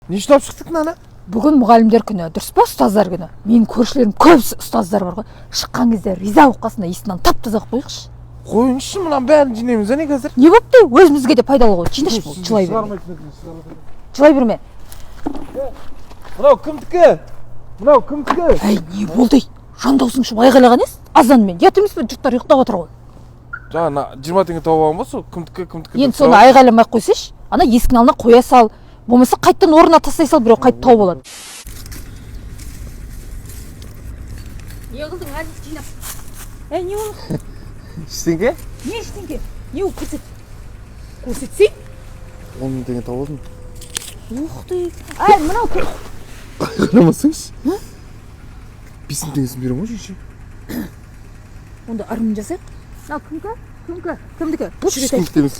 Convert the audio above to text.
Не үшін алып шықтық мынаны? Бүгін мұғалімдер күні, дұрыс па, ұстаздар күні. Менің көршілерім көбісі ұстаздар бар ғой. Шыққан кезде риза болып қалсын да есіктен тап-таза қылып қойықшы. Қойыңызшы, мынаның бәрін жинаймыз, не қазір? Не болыпты? Өзімізге де пайдалы ғой. Жинашы бол, жылай берме. Жылай берме. Мынау кімдікі? Мынау кімдікі? Әй, не болды? Жан даусың шығып айғайлаған ес? Азанмен. Ұят емес пе, жұрттар ұйықтап отыр ғой. Жаңа 20 теңге тауып алған ба сол? Кімдікі? Енді соны айғайламай ақ қойсайшы. Ана есіктің алдына қоя сал. Болмаса қайттан орнына тастай сал, біреу қайтып тауып алады. Не қылдың, Әліз жинап? Әй, не болды? Ештеңке? Не ештеңке? Не ол көрсет? Көрсетсей? 10 теңге тауып алдым. Ух ты! Әй, мынау көр. Қайламасаңыз? 5 теңгесін берем ғой жүйші. Онда армын жасайық. Мынау кімкі? Кімдікі? Ешкімдік емес.